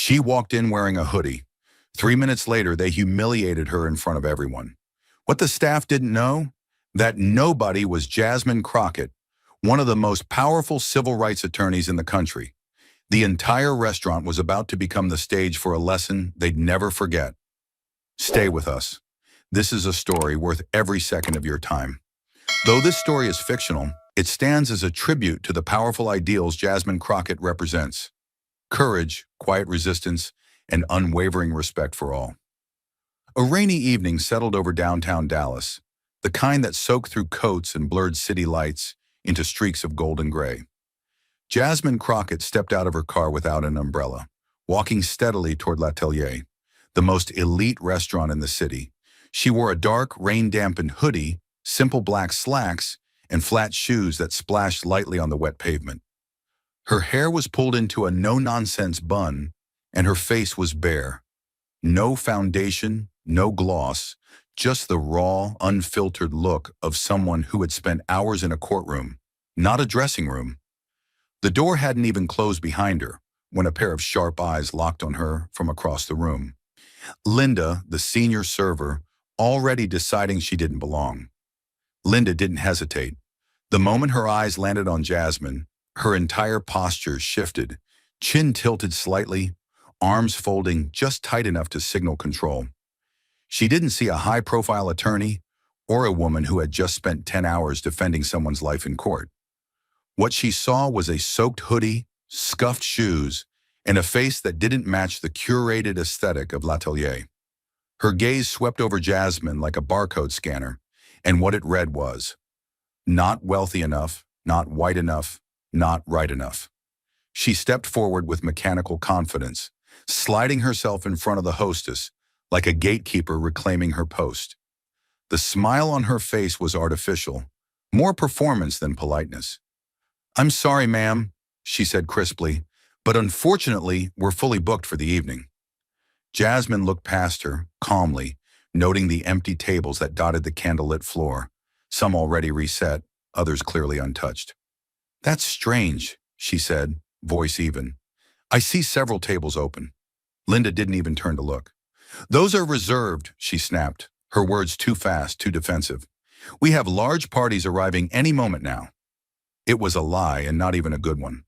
She walked in wearing a hoodie. 3 minutes later, they humiliated her in front of everyone. What the staff didn't know? That nobody was Jasmine Crockett, one of the most powerful civil rights attorneys in the country. The entire restaurant was about to become the stage for a lesson they'd never forget. Stay with us. This is a story worth every second of your time. Though this story is fictional, it stands as a tribute to the powerful ideals Jasmine Crockett represents: courage, quiet resistance, and unwavering respect for all. A rainy evening settled over downtown Dallas, the kind that soaked through coats and blurred city lights into streaks of golden gray. Jasmine Crockett stepped out of her car without an umbrella, walking steadily toward L'Atelier, the most elite restaurant in the city. She wore a dark, rain-dampened hoodie, simple black slacks, and flat shoes that splashed lightly on the wet pavement. Her hair was pulled into a no-nonsense bun, and her face was bare. No foundation, no gloss, just the raw, unfiltered look of someone who had spent hours in a courtroom, not a dressing room. The door hadn't even closed behind her when a pair of sharp eyes locked on her from across the room. Linda, the senior server, already deciding she didn't belong. Linda didn't hesitate. The moment her eyes landed on Jasmine, her entire posture shifted, chin tilted slightly, arms folding just tight enough to signal control. She didn't see a high-profile attorney or a woman who had just spent 10 hours defending someone's life in court. What she saw was a soaked hoodie, scuffed shoes, and a face that didn't match the curated aesthetic of L'Atelier. Her gaze swept over Jasmine like a barcode scanner, and what it read was, not wealthy enough, not white enough, not right enough. She stepped forward with mechanical confidence, sliding herself in front of the hostess like a gatekeeper reclaiming her post. The smile on her face was artificial, more performance than politeness. "I'm sorry, ma'am," she said crisply, "but unfortunately, we're fully booked for the evening." Jasmine looked past her, calmly, noting the empty tables that dotted the candlelit floor, some already reset, others clearly untouched. "That's strange," she said, voice even. "I see several tables open." Linda didn't even turn to look. "Those are reserved," she snapped, her words too fast, too defensive. "We have large parties arriving any moment now." It was a lie, and not even a good one.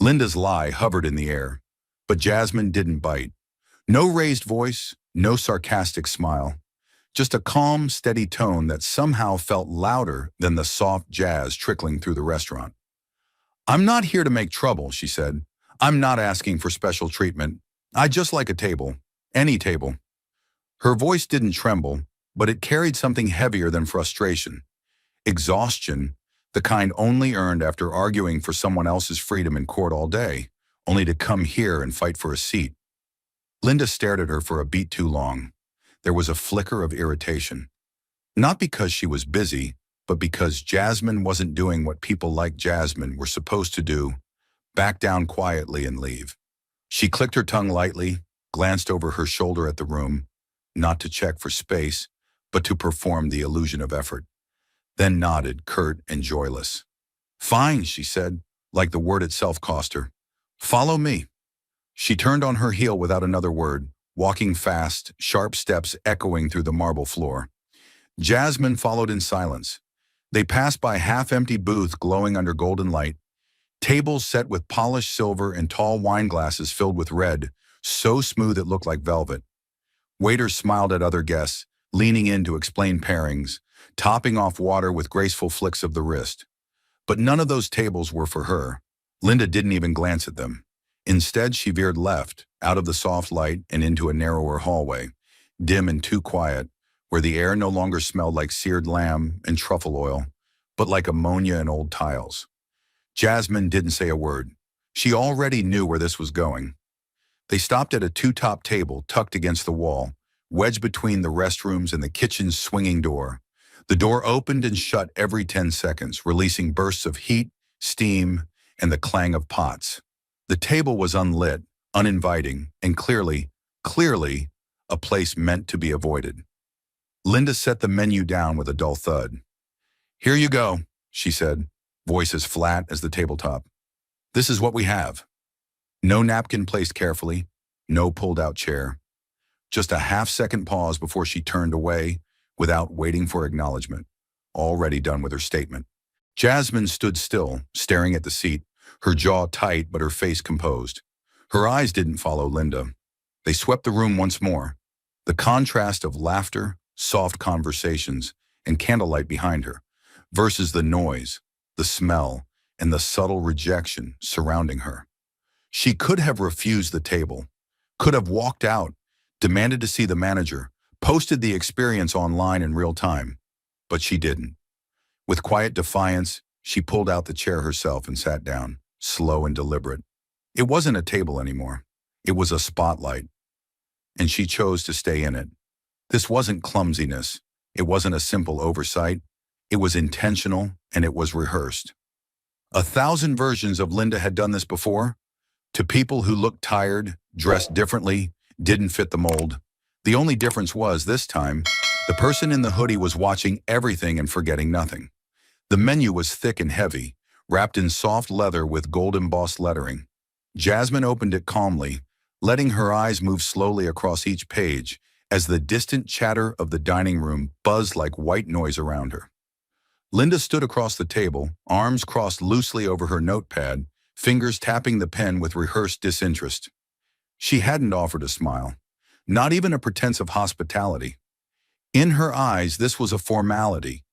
Linda's lie hovered in the air, but Jasmine didn't bite. No raised voice, no sarcastic smile, just a calm, steady tone that somehow felt louder than the soft jazz trickling through the restaurant. "I'm not here to make trouble," she said. "I'm not asking for special treatment. I'd just like a table. Any table." Her voice didn't tremble, but it carried something heavier than frustration. Exhaustion, the kind only earned after arguing for someone else's freedom in court all day, only to come here and fight for a seat. Linda stared at her for a beat too long. There was a flicker of irritation. Not because she was busy, but because Jasmine wasn't doing what people like Jasmine were supposed to do: back down quietly and leave. She clicked her tongue lightly, glanced over her shoulder at the room, not to check for space, but to perform the illusion of effort. Then nodded, curt and joyless. "Fine," she said, like the word itself cost her. "Follow me." She turned on her heel without another word, walking fast, sharp steps echoing through the marble floor. Jasmine followed in silence. They passed by half-empty booths glowing under golden light, tables set with polished silver and tall wine glasses filled with red, so smooth it looked like velvet. Waiters smiled at other guests, leaning in to explain pairings, topping off water with graceful flicks of the wrist. But none of those tables were for her. Linda didn't even glance at them. Instead, she veered left, out of the soft light and into a narrower hallway, dim and too quiet, where the air no longer smelled like seared lamb and truffle oil, but like ammonia and old tiles. Jasmine didn't say a word. She already knew where this was going. They stopped at a two-top table tucked against the wall, wedged between the restrooms and the kitchen's swinging door. The door opened and shut every 10 seconds, releasing bursts of heat, steam, and the clang of pots. The table was unlit, uninviting, and clearly a place meant to be avoided. Linda set the menu down with a dull thud. "Here you go," she said, voice as flat as the tabletop. "This is what we have." No napkin placed carefully, No pulled-out chair. Just a half-second pause before she turned away without waiting for acknowledgement, already done with her statement. Jasmine stood still, staring at the seat, her jaw tight but her face composed. Her eyes didn't follow Linda. They swept the room once more. The contrast of laughter, soft conversations, and candlelight behind her, versus the noise, the smell, and the subtle rejection surrounding her. She could have refused the table, could have walked out, demanded to see the manager, posted the experience online in real time, but she didn't. With quiet defiance, she pulled out the chair herself and sat down, slow and deliberate. It wasn't a table anymore. It was a spotlight, and she chose to stay in it. This wasn't clumsiness. It wasn't a simple oversight. It was intentional, and it was rehearsed. 1,000 versions of Linda had done this before, to people who looked tired, dressed differently, didn't fit the mold. The only difference was, this time, the person in the hoodie was watching everything and forgetting nothing. The menu was thick and heavy, wrapped in soft leather with gold-embossed lettering. Jasmine opened it calmly, letting her eyes move slowly across each page as the distant chatter of the dining room buzzed like white noise around her. Linda stood across the table, arms crossed loosely over her notepad, fingers tapping the pen with rehearsed disinterest. She hadn't offered a smile, not even a pretense of hospitality. In her eyes, this was a formality,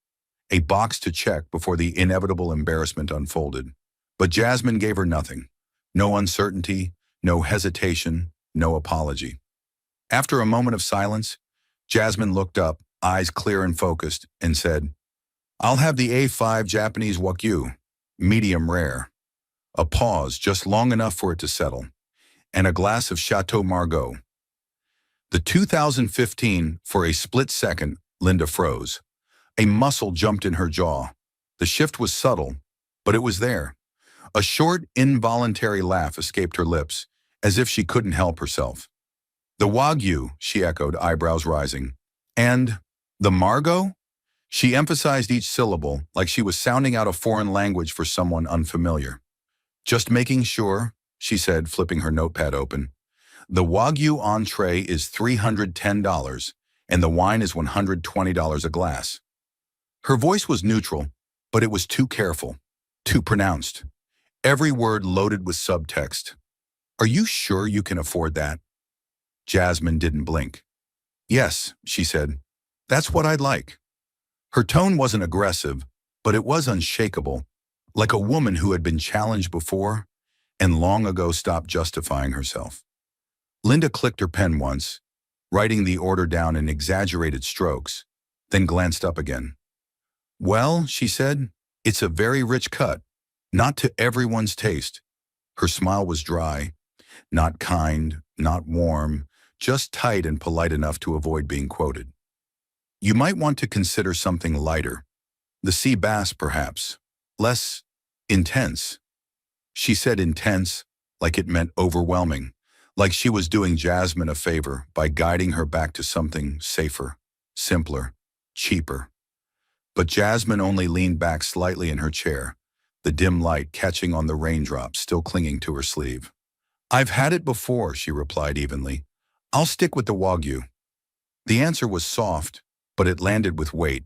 a box to check before the inevitable embarrassment unfolded. But Jasmine gave her nothing. No uncertainty, no hesitation, no apology. After a moment of silence, Jasmine looked up, eyes clear and focused, and said, "I'll have the A5 Japanese Wagyu, medium rare." A pause, just long enough for it to settle, and a glass of Chateau Margaux. The 2015, for a split second, Linda froze. A muscle jumped in her jaw. The shift was subtle, but it was there. A short, involuntary laugh escaped her lips, as if she couldn't help herself. "The Wagyu," she echoed, eyebrows rising. "And the Margaux?" She emphasized each syllable like she was sounding out a foreign language for someone unfamiliar. "Just making sure," she said, flipping her notepad open. "The Wagyu entree is $310, and the wine is $120 a glass." Her voice was neutral, but it was too careful, too pronounced. Every word loaded with subtext. "Are you sure you can afford that?" Jasmine didn't blink. "Yes," she said. "That's what I'd like." Her tone wasn't aggressive, but it was unshakable, like a woman who had been challenged before and long ago stopped justifying herself. Linda clicked her pen once, writing the order down in exaggerated strokes, then glanced up again. "Well," she said, "it's a very rich cut, not to everyone's taste." Her smile was dry, not kind, not warm, just tight and polite enough to avoid being quoted. "You might want to consider something lighter. The sea bass, perhaps. Less intense." She said intense, like it meant overwhelming, like she was doing Jasmine a favor by guiding her back to something safer, simpler, cheaper. But Jasmine only leaned back slightly in her chair, the dim light catching on the raindrops still clinging to her sleeve. "I've had it before," she replied evenly. "I'll stick with the Wagyu." The answer was soft, but it landed with weight.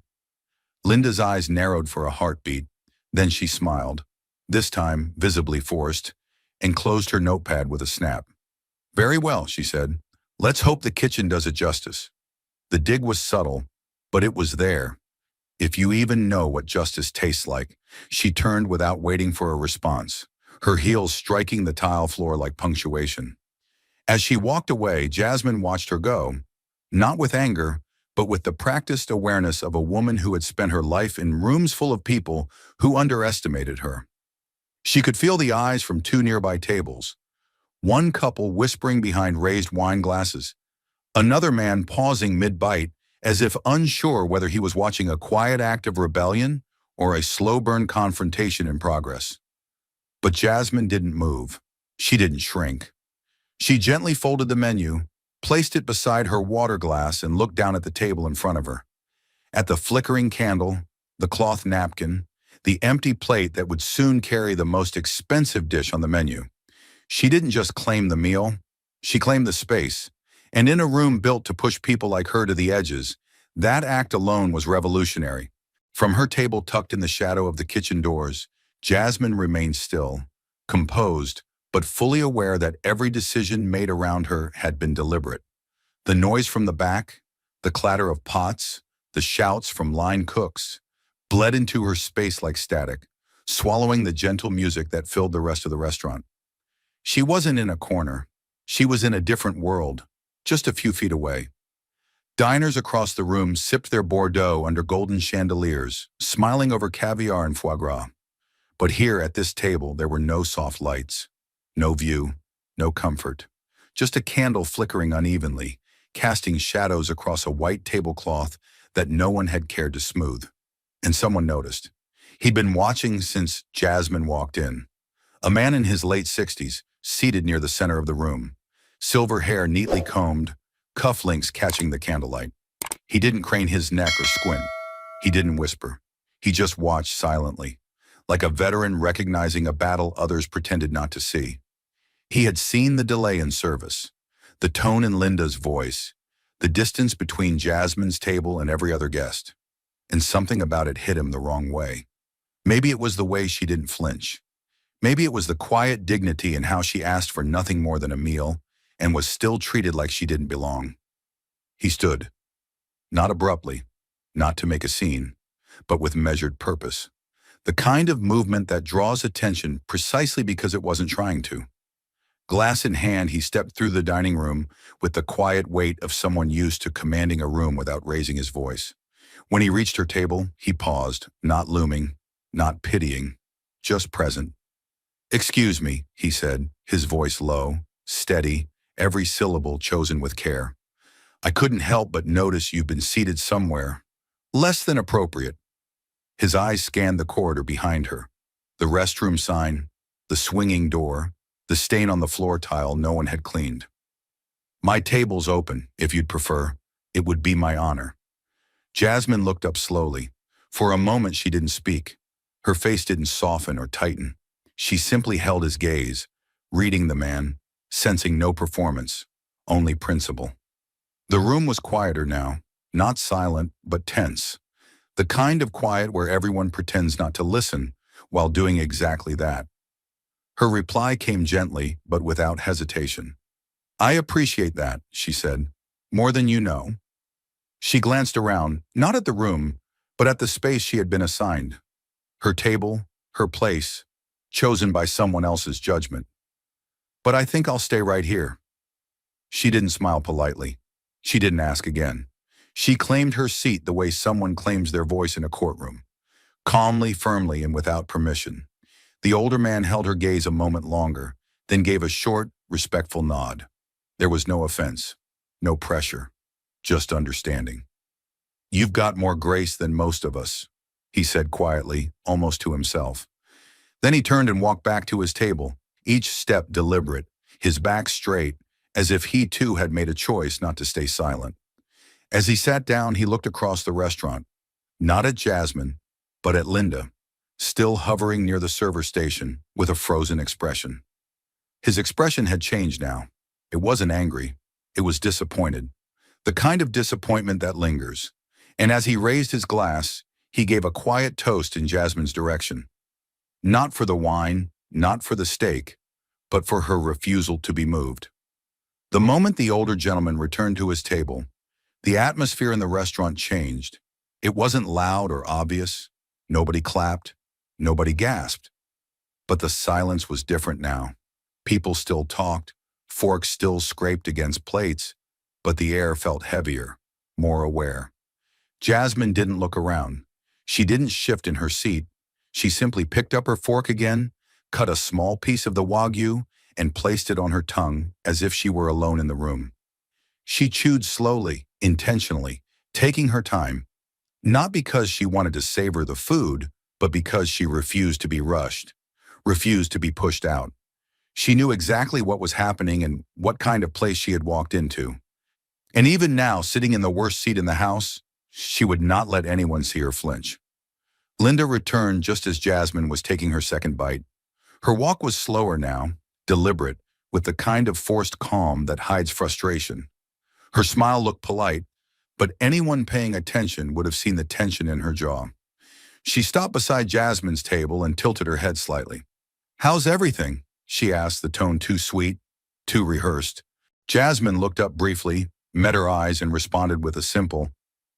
Linda's eyes narrowed for a heartbeat, then she smiled, this time visibly forced, and closed her notepad with a snap. "Very well," she said. "Let's hope the kitchen does it justice." The dig was subtle, but it was there. "If you even know what justice tastes like." She turned without waiting for a response, her heels striking the tile floor like punctuation. As she walked away, Jasmine watched her go, not with anger, but with the practiced awareness of a woman who had spent her life in rooms full of people who underestimated her. She could feel the eyes from two nearby tables, one couple whispering behind raised wine glasses, another man pausing mid-bite as if unsure whether he was watching a quiet act of rebellion or a slow-burn confrontation in progress. But Jasmine didn't move. She didn't shrink. She gently folded the menu, placed it beside her water glass, and looked down at the table in front of her. At the flickering candle, the cloth napkin, the empty plate that would soon carry the most expensive dish on the menu. She didn't just claim the meal, She claimed the space, and in a room built to push people like her to the edges, that act alone was revolutionary. From her table tucked in the shadow of the kitchen doors, Jasmine remained still, composed, but fully aware that every decision made around her had been deliberate. The noise from the back, the clatter of pots, the shouts from line cooks, bled into her space like static, swallowing the gentle music that filled the rest of the restaurant. She wasn't in a corner. She was in a different world, just a few feet away. Diners across the room sipped their Bordeaux under golden chandeliers, smiling over caviar and foie gras. But here at this table there were no soft lights, no view, no comfort, just a candle flickering unevenly, casting shadows across a white tablecloth that no one had cared to smooth. And someone noticed. He'd been watching since Jasmine walked in. A man in his late 60s, seated near the center of the room, silver hair neatly combed, cufflinks catching the candlelight. He didn't crane his neck or squint. He didn't whisper. He just watched silently, like a veteran recognizing a battle others pretended not to see. He had seen the delay in service, the tone in Linda's voice, the distance between Jasmine's table and every other guest. And something about it hit him the wrong way. Maybe it was the way she didn't flinch. Maybe it was the quiet dignity in how she asked for nothing more than a meal and was still treated like she didn't belong. He stood, not abruptly, not to make a scene, but with measured purpose. The kind of movement that draws attention precisely because it wasn't trying to. Glass in hand, he stepped through the dining room with the quiet weight of someone used to commanding a room without raising his voice. When he reached her table, he paused, not looming, not pitying, just present. "Excuse me," he said, his voice low, steady, every syllable chosen with care. "I couldn't help but notice you've been seated somewhere less than appropriate." His eyes scanned the corridor behind her, the restroom sign, the swinging door, the stain on the floor tile no one had cleaned. "My table's open, if you'd prefer. It would be my honor." Jasmine looked up slowly. For a moment she didn't speak. Her face didn't soften or tighten. She simply held his gaze, reading the man, sensing no performance, only principle. The room was quieter now, not silent, but tense. The kind of quiet where everyone pretends not to listen while doing exactly that. Her reply came gently, but without hesitation. "I appreciate that," she said, "more than you know." She glanced around, not at the room, but at the space she had been assigned. Her table, her place, chosen by someone else's judgment. "But I think I'll stay right here." She didn't smile politely. She didn't ask again. She claimed her seat the way someone claims their voice in a courtroom, calmly, firmly, and without permission. The older man held her gaze a moment longer, then gave a short, respectful nod. There was no offense, no pressure, just understanding. "You've got more grace than most of us," he said quietly, almost to himself. Then he turned and walked back to his table, each step deliberate, his back straight, as if he too had made a choice not to stay silent. As he sat down, he looked across the restaurant, not at Jasmine, but at Linda, still hovering near the server station with a frozen expression. His expression had changed now. It wasn't angry. It was disappointed. The kind of disappointment that lingers. And as he raised his glass, he gave a quiet toast in Jasmine's direction. Not for the wine, not for the steak, but for her refusal to be moved. The moment the older gentleman returned to his table, the atmosphere in the restaurant changed. It wasn't loud or obvious. Nobody clapped. Nobody gasped. But the silence was different now. People still talked. Forks still scraped against plates. But the air felt heavier, more aware. Jasmine didn't look around. She didn't shift in her seat. She simply picked up her fork again, cut a small piece of the wagyu, and placed it on her tongue as if she were alone in the room. She chewed slowly, intentionally, taking her time, not because she wanted to savor the food, but because she refused to be rushed, refused to be pushed out. She knew exactly what was happening and what kind of place she had walked into. And even now, sitting in the worst seat in the house, she would not let anyone see her flinch. Linda returned just as Jasmine was taking her second bite. Her walk was slower now, deliberate, with the kind of forced calm that hides frustration. Her smile looked polite, but anyone paying attention would have seen the tension in her jaw. She stopped beside Jasmine's table and tilted her head slightly. "How's everything?" she asked, the tone too sweet, too rehearsed. Jasmine looked up briefly, met her eyes, and responded with a simple,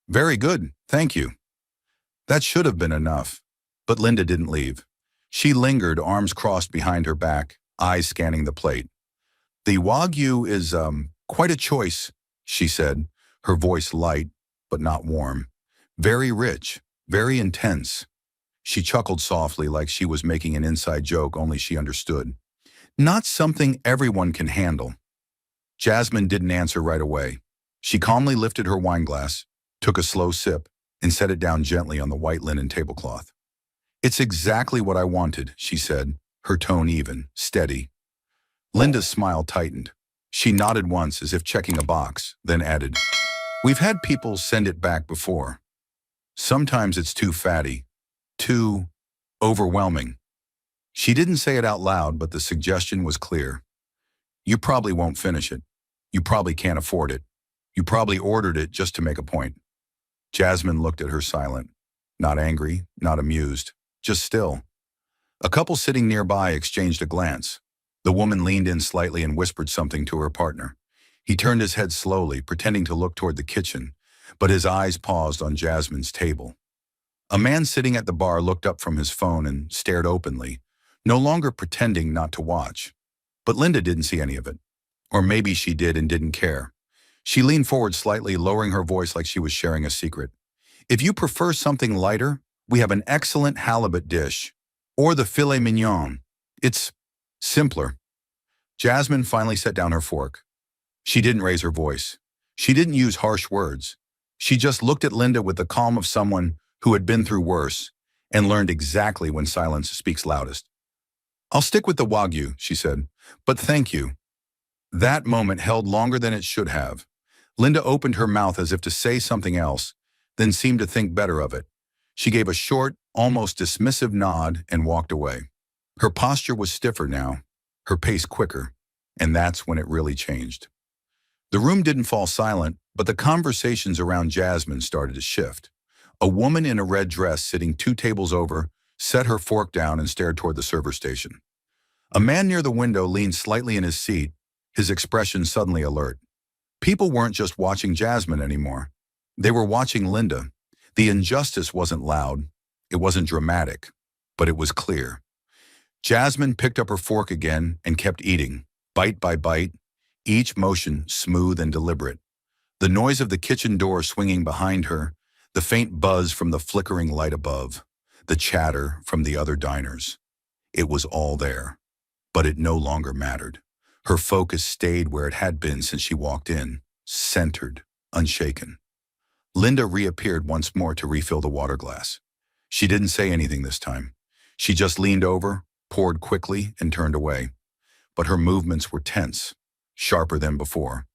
"Very good, thank you." That should have been enough, but Linda didn't leave. She lingered, arms crossed behind her back, eyes scanning the plate. "The Wagyu is, quite a choice," she said, her voice light but not warm. "Very rich, very intense." She chuckled softly like she was making an inside joke only she understood. "Not something everyone can handle." Jasmine didn't answer right away. She calmly lifted her wineglass, took a slow sip, and set it down gently on the white linen tablecloth. "It's exactly what I wanted," she said, her tone even, steady. Linda's smile tightened. She nodded once as if checking a box, then added, "We've had people send it back before. Sometimes it's too fatty, too overwhelming." She didn't say it out loud, but the suggestion was clear. "You probably won't finish it. You probably can't afford it. You probably ordered it just to make a point." Jasmine looked at her silent, not angry, not amused, just still. A couple sitting nearby exchanged a glance. The woman leaned in slightly and whispered something to her partner. He turned his head slowly, pretending to look toward the kitchen, but his eyes paused on Jasmine's table. A man sitting at the bar looked up from his phone and stared openly, no longer pretending not to watch. But Linda didn't see any of it. Or maybe she did and didn't care. She leaned forward slightly, lowering her voice like she was sharing a secret. "If you prefer something lighter, we have an excellent halibut dish. Or the filet mignon. It's simpler." Jasmine finally set down her fork. She didn't raise her voice. She didn't use harsh words. She just looked at Linda with the calm of someone who had been through worse and learned exactly when silence speaks loudest. "I'll stick with the Wagyu," she said, "but thank you." That moment held longer than it should have. Linda opened her mouth as if to say something else, then seemed to think better of it. She gave a short, almost dismissive nod and walked away. Her posture was stiffer now, her pace quicker, and that's when it really changed. The room didn't fall silent, but the conversations around Jasmine started to shift. A woman in a red dress sitting 2 tables over set her fork down and stared toward the server station. A man near the window leaned slightly in his seat, his expression suddenly alert. People weren't just watching Jasmine anymore. They were watching Linda. The injustice wasn't loud, it wasn't dramatic, but it was clear. Jasmine picked up her fork again and kept eating, bite by bite, each motion smooth and deliberate. The noise of the kitchen door swinging behind her, the faint buzz from the flickering light above, the chatter from the other diners. It was all there, but it no longer mattered. Her focus stayed where it had been since she walked in, centered, unshaken. Linda reappeared once more to refill the water glass. She didn't say anything this time. She just leaned over, poured quickly, and turned away. But her movements were tense, sharper than before.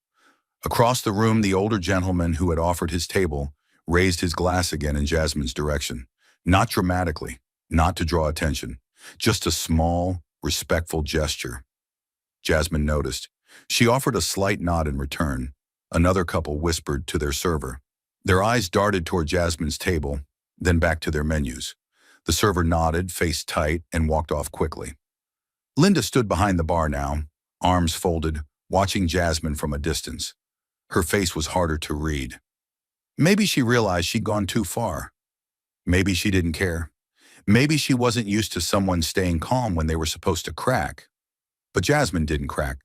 Across the room, the older gentleman who had offered his table raised his glass again in Jasmine's direction. Not dramatically, not to draw attention, just a small, respectful gesture. Jasmine noticed. She offered a slight nod in return. Another couple whispered to their server. Their eyes darted toward Jasmine's table, then back to their menus. The server nodded, face tight, and walked off quickly. Linda stood behind the bar now, arms folded, watching Jasmine from a distance. Her face was harder to read. Maybe she realized she'd gone too far. Maybe she didn't care. Maybe she wasn't used to someone staying calm when they were supposed to crack. But Jasmine didn't crack.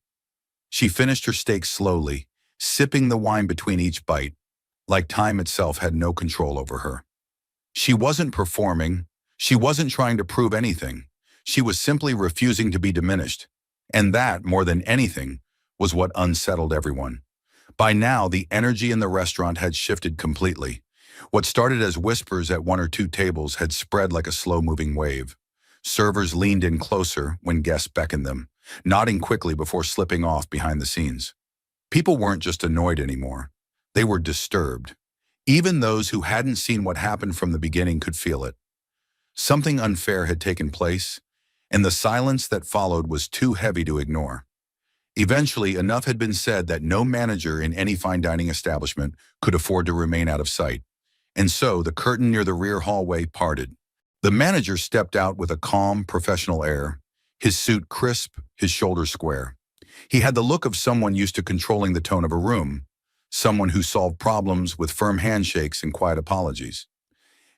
She finished her steak slowly, sipping the wine between each bite, like time itself had no control over her. She wasn't performing. She wasn't trying to prove anything. She was simply refusing to be diminished. And that, more than anything, was what unsettled everyone. By now, the energy in the restaurant had shifted completely. What started as whispers at 1 or 2 tables had spread like a slow-moving wave. Servers leaned in closer when guests beckoned them, nodding quickly before slipping off behind the scenes. People weren't just annoyed anymore. They were disturbed. Even those who hadn't seen what happened from the beginning could feel it. Something unfair had taken place, and the silence that followed was too heavy to ignore. Eventually, enough had been said that no manager in any fine dining establishment could afford to remain out of sight, and so the curtain near the rear hallway parted. The manager stepped out with a calm, professional air, his suit crisp, his shoulders square. He had the look of someone used to controlling the tone of a room, someone who solved problems with firm handshakes and quiet apologies.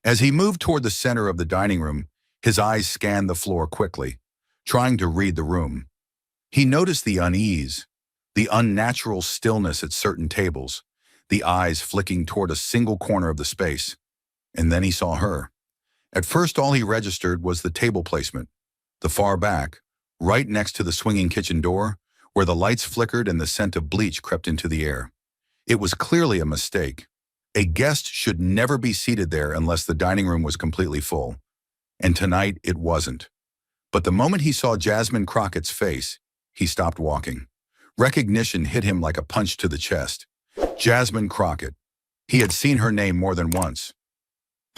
As he moved toward the center of the dining room, his eyes scanned the floor quickly, trying to read the room. He noticed the unease, the unnatural stillness at certain tables, the eyes flicking toward a single corner of the space. And then he saw her. At first, all he registered was the table placement, the far back, right next to the swinging kitchen door, where the lights flickered and the scent of bleach crept into the air. It was clearly a mistake. A guest should never be seated there unless the dining room was completely full. And tonight, it wasn't. But the moment he saw Jasmine Crockett's face, he stopped walking. Recognition hit him like a punch to the chest. Jasmine Crockett. He had seen her name more than once.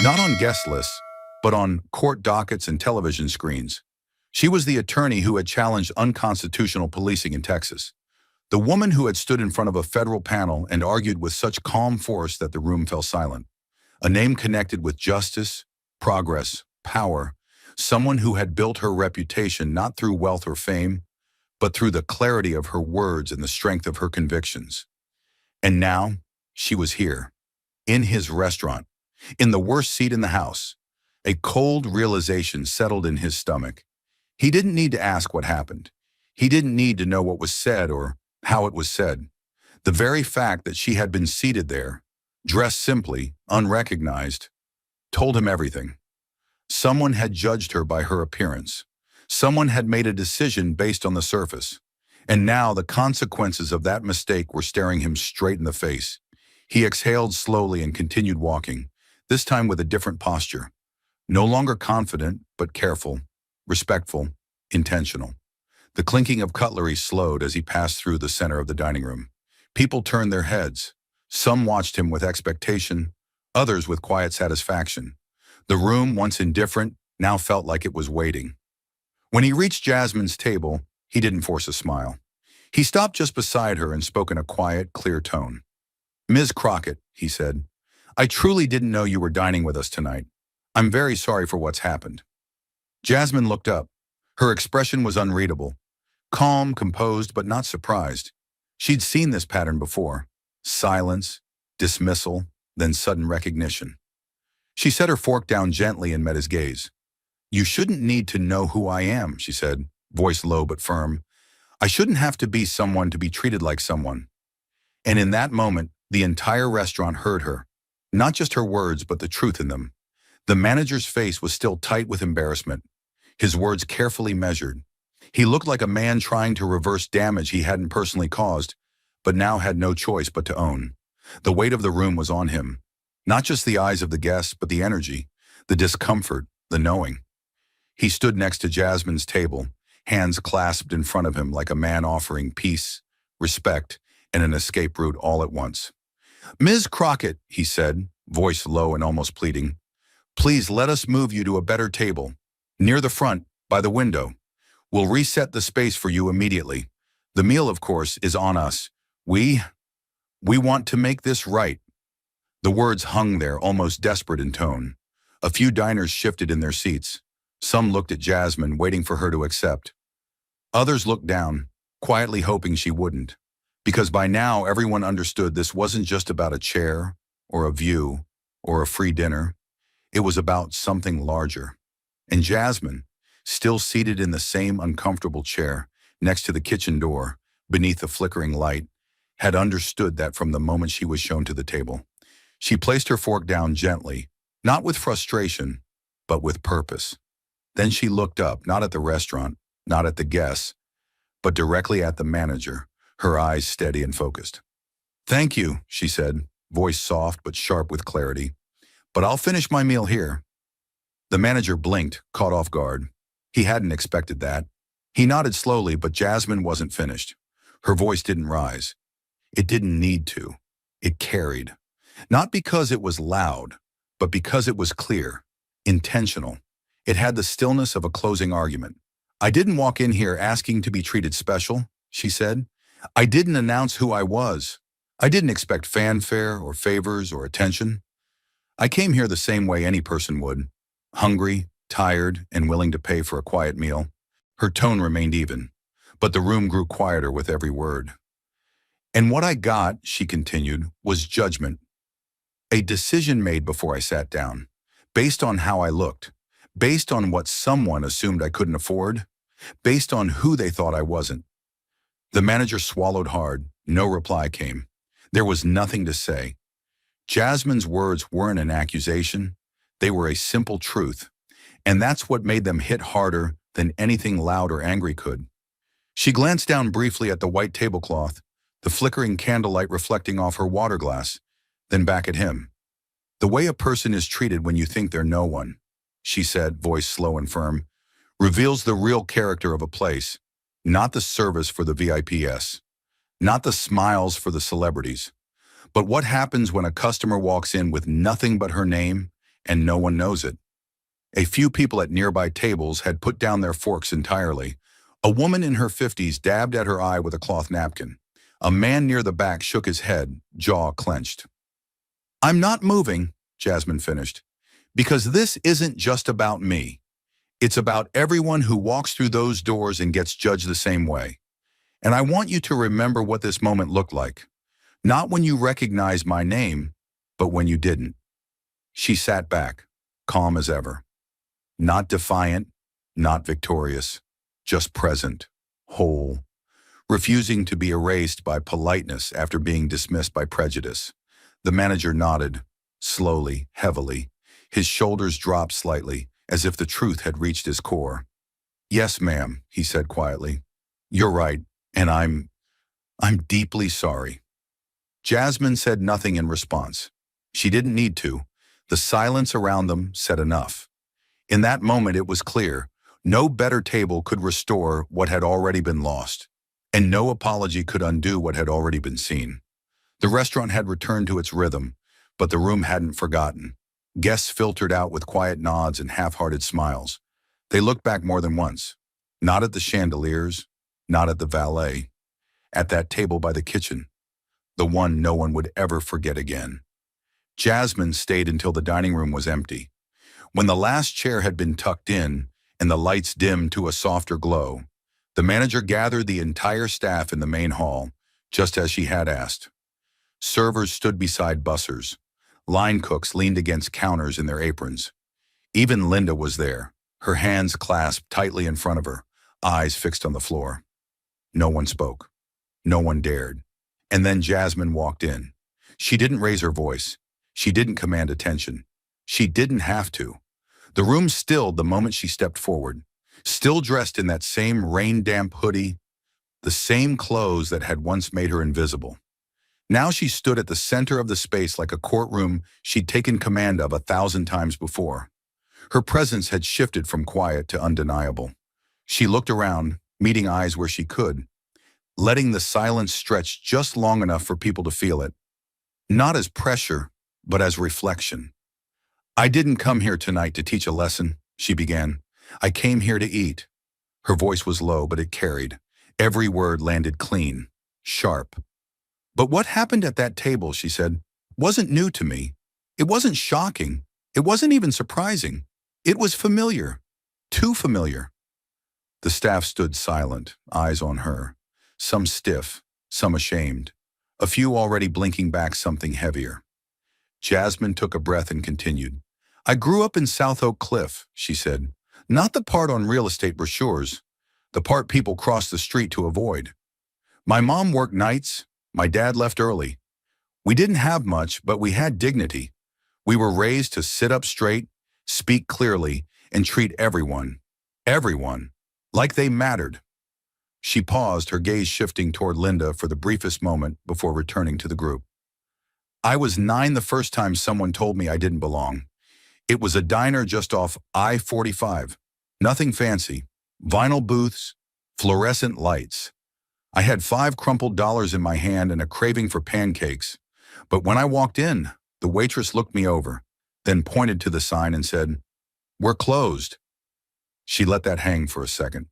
Not on guest lists, but on court dockets and television screens. She was the attorney who had challenged unconstitutional policing in Texas. The woman who had stood in front of a federal panel and argued with such calm force that the room fell silent. A name connected with justice, progress, power. Someone who had built her reputation not through wealth or fame, but through the clarity of her words and the strength of her convictions. And now, she was here, in his restaurant, in the worst seat in the house. A cold realization settled in his stomach. He didn't need to ask what happened. He didn't need to know what was said or how it was said. The very fact that she had been seated there, dressed simply, unrecognized, told him everything. Someone had judged her by her appearance. Someone had made a decision based on the surface. And now the consequences of that mistake were staring him straight in the face. He exhaled slowly and continued walking, this time with a different posture. No longer confident, but careful, respectful, intentional. The clinking of cutlery slowed as he passed through the center of the dining room. People turned their heads. Some watched him with expectation, others with quiet satisfaction. The room, once indifferent, now felt like it was waiting. When he reached Jasmine's table, he didn't force a smile. He stopped just beside her and spoke in a quiet, clear tone. "Ms. Crockett," he said, "I truly didn't know you were dining with us tonight. I'm very sorry for what's happened." Jasmine looked up. Her expression was unreadable. Calm, composed, but not surprised. She'd seen this pattern before. Silence, dismissal, then sudden recognition. She set her fork down gently and met his gaze. "You shouldn't need to know who I am," she said, voice low but firm. "I shouldn't have to be someone to be treated like someone." And in that moment, the entire restaurant heard her. Not just her words, but the truth in them. The manager's face was still tight with embarrassment, his words carefully measured. He looked like a man trying to reverse damage he hadn't personally caused, but now had no choice but to own. The weight of the room was on him. Not just the eyes of the guests, but the energy, the discomfort, the knowing. He stood next to Jasmine's table, hands clasped in front of him like a man offering peace, respect, and an escape route all at once. "Ms. Crockett," he said, voice low and almost pleading, "please let us move you to a better table, near the front, by the window. We'll reset the space for you immediately. The meal, of course, is on us. We want to make this right." The words hung there, almost desperate in tone. A few diners shifted in their seats. Some looked at Jasmine, waiting for her to accept. Others looked down, quietly hoping she wouldn't. Because by now, everyone understood this wasn't just about a chair, or a view, or a free dinner. It was about something larger. And Jasmine, still seated in the same uncomfortable chair, next to the kitchen door, beneath the flickering light, had understood that from the moment she was shown to the table. She placed her fork down gently, not with frustration, but with purpose. Then she looked up, not at the restaurant, not at the guests, but directly at the manager, her eyes steady and focused. "Thank you," she said, voice soft but sharp with clarity. "But I'll finish my meal here." The manager blinked, caught off guard. He hadn't expected that. He nodded slowly, but Jasmine wasn't finished. Her voice didn't rise. It didn't need to. It carried. Not because it was loud, but because it was clear, intentional. It had the stillness of a closing argument. "I didn't walk in here asking to be treated special. she said. I didn't announce who I was. I didn't expect fanfare or favors or attention. I came here the same way any person would, hungry, tired, and willing to pay for a quiet meal. Her tone remained even, but the room grew quieter with every word. And what I got, she continued, was judgment. A decision made before I sat down, based on how I looked, based on what someone assumed I couldn't afford, based on who they thought I wasn't. The manager swallowed hard. No reply came. There was nothing to say. Jasmine's words weren't an accusation. They were a simple truth. And that's what made them hit harder than anything loud or angry could. She glanced down briefly at the white tablecloth, the flickering candlelight reflecting off her water glass, then back at him. The way a person is treated when you think they're no one, she said, voice slow and firm, reveals the real character of a place, not the service for the VIPs, not the smiles for the celebrities, but what happens when a customer walks in with nothing but her name and no one knows it. A few people at nearby tables had put down their forks entirely. A woman in her 50s dabbed at her eye with a cloth napkin. A man near the back shook his head, jaw clenched. I'm not moving, Jasmine finished, because this isn't just about me. It's about everyone who walks through those doors and gets judged the same way. And I want you to remember what this moment looked like. Not when you recognized my name, but when you didn't. She sat back, calm as ever. Not defiant, not victorious, just present, whole, refusing to be erased by politeness after being dismissed by prejudice. The manager nodded, slowly, heavily. His shoulders dropped slightly, as if the truth had reached his core. Yes, ma'am, he said quietly. You're right, and I'm deeply sorry. Jasmine said nothing in response. She didn't need to. The silence around them said enough. In that moment, it was clear. No better table could restore what had already been lost, and no apology could undo what had already been seen. The restaurant had returned to its rhythm, but the room hadn't forgotten. Guests filtered out with quiet nods and half-hearted smiles. They looked back more than once, not at the chandeliers, not at the valet, at that table by the kitchen, the one no one would ever forget again. Jasmine stayed until the dining room was empty. When the last chair had been tucked in and the lights dimmed to a softer glow, the manager gathered the entire staff in the main hall, just as she had asked. Servers stood beside bussers. Line cooks leaned against counters in their aprons. Even Linda was there, her hands clasped tightly in front of her, eyes fixed on the floor. No one spoke. No one dared. And then Jasmine walked in. She didn't raise her voice. She didn't command attention. She didn't have to. The room stilled the moment she stepped forward, still dressed in that same rain-damp hoodie, the same clothes that had once made her invisible. Now she stood at the center of the space like a courtroom she'd taken command of 1,000 times before. Her presence had shifted from quiet to undeniable. She looked around, meeting eyes where she could, letting the silence stretch just long enough for people to feel it. Not as pressure, but as reflection. I didn't come here tonight to teach a lesson, she began. I came here to eat. Her voice was low, but it carried. Every word landed clean, sharp. But what happened at that table, she said, wasn't new to me. It wasn't shocking. It wasn't even surprising. It was familiar. Too familiar. The staff stood silent, eyes on her. Some stiff, some ashamed. A few already blinking back something heavier. Jasmine took a breath and continued. I grew up in South Oak Cliff, she said. Not the part on real estate brochures. The part people cross the street to avoid. My mom worked nights. My dad left early. We didn't have much, but we had dignity. We were raised to sit up straight, speak clearly, and treat everyone, like they mattered. She paused, her gaze shifting toward Linda for the briefest moment before returning to the group. I was 9 the first time someone told me I didn't belong. It was a diner just off I-45. Nothing fancy. Vinyl booths, fluorescent lights. I had 5 crumpled dollars in my hand and a craving for pancakes. But when I walked in, the waitress looked me over, then pointed to the sign and said, "We're closed." She let that hang for a second.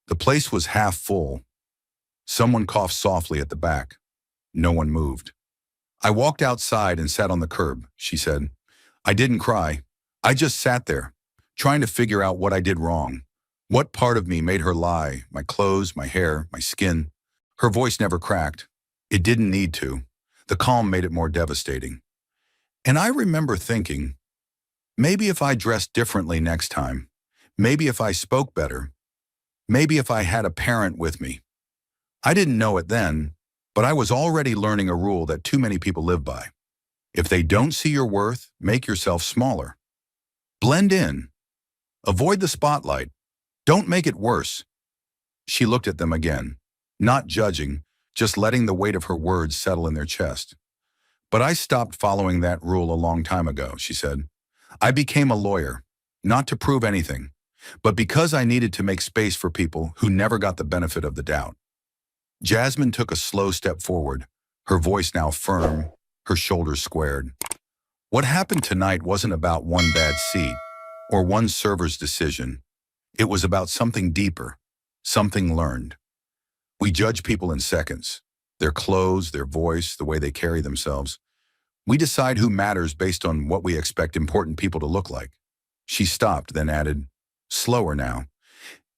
The place was half full. Someone coughed softly at the back. No one moved. I walked outside and sat on the curb, she said. I didn't cry. I just sat there, trying to figure out what I did wrong. What part of me made her lie? My clothes, my hair, my skin. Her voice never cracked. It didn't need to. The calm made it more devastating. And I remember thinking, maybe if I dressed differently next time, maybe if I spoke better, maybe if I had a parent with me. I didn't know it then, but I was already learning a rule that too many people live by. If they don't see your worth, make yourself smaller. Blend in. Avoid the spotlight. Don't make it worse. She looked at them again, not judging, just letting the weight of her words settle in their chest. But I stopped following that rule a long time ago, she said. I became a lawyer, not to prove anything, but because I needed to make space for people who never got the benefit of the doubt. Jasmine took a slow step forward, her voice now firm, her shoulders squared. What happened tonight wasn't about one bad seat or one server's decision. It was about something deeper, something learned. We judge people in seconds, their clothes, their voice, the way they carry themselves. We decide who matters based on what we expect important people to look like. She stopped, then added, slower now.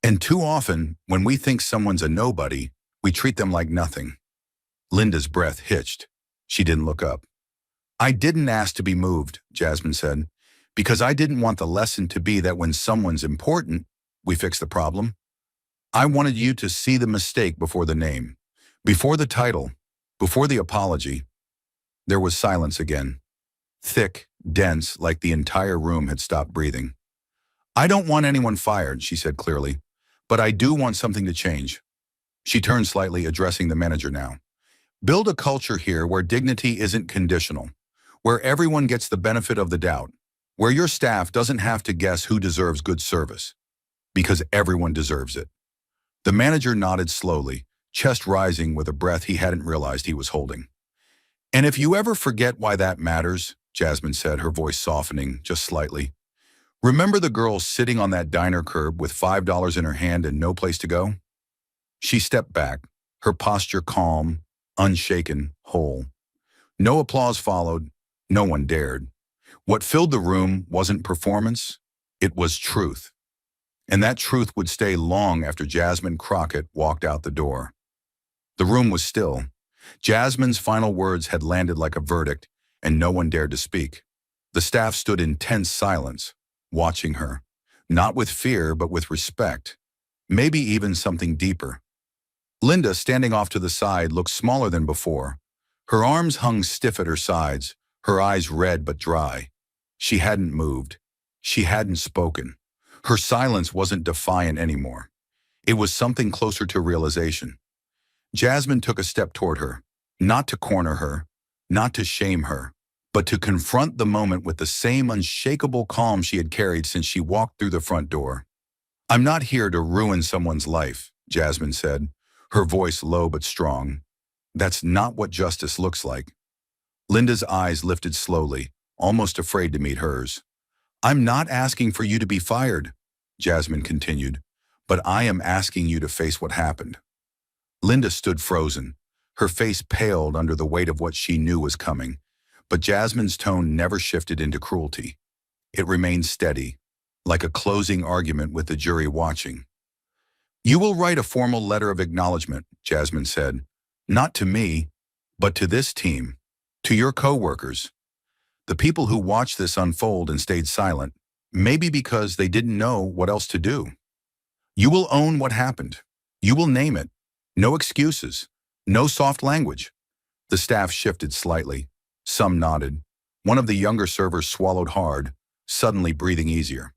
And too often, when we think someone's a nobody, we treat them like nothing. Linda's breath hitched. She didn't look up. I didn't ask to be moved, Jasmine said, because I didn't want the lesson to be that when someone's important, we fix the problem. I wanted you to see the mistake before the name, before the title, before the apology. There was silence again, thick, dense, like the entire room had stopped breathing. I don't want anyone fired, she said clearly, but I do want something to change. She turned slightly, addressing the manager now. Build a culture here where dignity isn't conditional, where everyone gets the benefit of the doubt, where your staff doesn't have to guess who deserves good service, because everyone deserves it. The manager nodded slowly, chest rising with a breath he hadn't realized he was holding. And if you ever forget why that matters, Jasmine said, her voice softening just slightly, remember the girl sitting on that diner curb with $5 in her hand and no place to go? She stepped back, her posture calm, unshaken, whole. No applause followed, no one dared. What filled the room wasn't performance, it was truth. And that truth would stay long after Jasmine Crockett walked out the door. The room was still. Jasmine's final words had landed like a verdict, and no one dared to speak. The staff stood in tense silence, watching her, not with fear but with respect, maybe even something deeper. Linda, standing off to the side, looked smaller than before. Her arms hung stiff at her sides, her eyes red but dry. She hadn't moved. She hadn't spoken. Her silence wasn't defiant anymore. It was something closer to realization. Jasmine took a step toward her, not to corner her, not to shame her, but to confront the moment with the same unshakable calm she had carried since she walked through the front door. I'm not here to ruin someone's life, Jasmine said, her voice low but strong. That's not what justice looks like. Linda's eyes lifted slowly, almost afraid to meet hers. I'm not asking for you to be fired, Jasmine continued, but I am asking you to face what happened. Linda stood frozen. Her face paled under the weight of what she knew was coming, but Jasmine's tone never shifted into cruelty. It remained steady, like a closing argument with the jury watching. You will write a formal letter of acknowledgement, Jasmine said, not to me, but to this team, to your co-workers, the people who watched this unfold and stayed silent, maybe because they didn't know what else to do. You will own what happened. You will name it. No excuses. No soft language. The staff shifted slightly. Some nodded. One of the younger servers swallowed hard, suddenly breathing easier.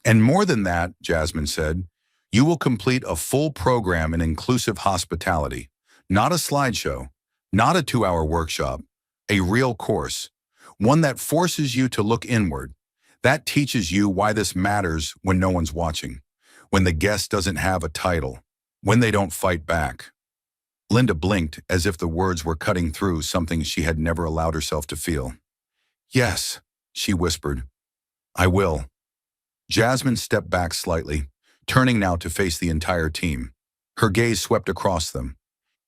And more than that, Jasmine said, you will complete a full program in inclusive hospitality, not a slideshow, not a 2-hour workshop, a real course, one that forces you to look inward, that teaches you why this matters when no one's watching, when the guest doesn't have a title, when they don't fight back. Linda blinked as if the words were cutting through something she had never allowed herself to feel. Yes, she whispered. I will. Jasmine stepped back slightly, turning now to face the entire team. Her gaze swept across them,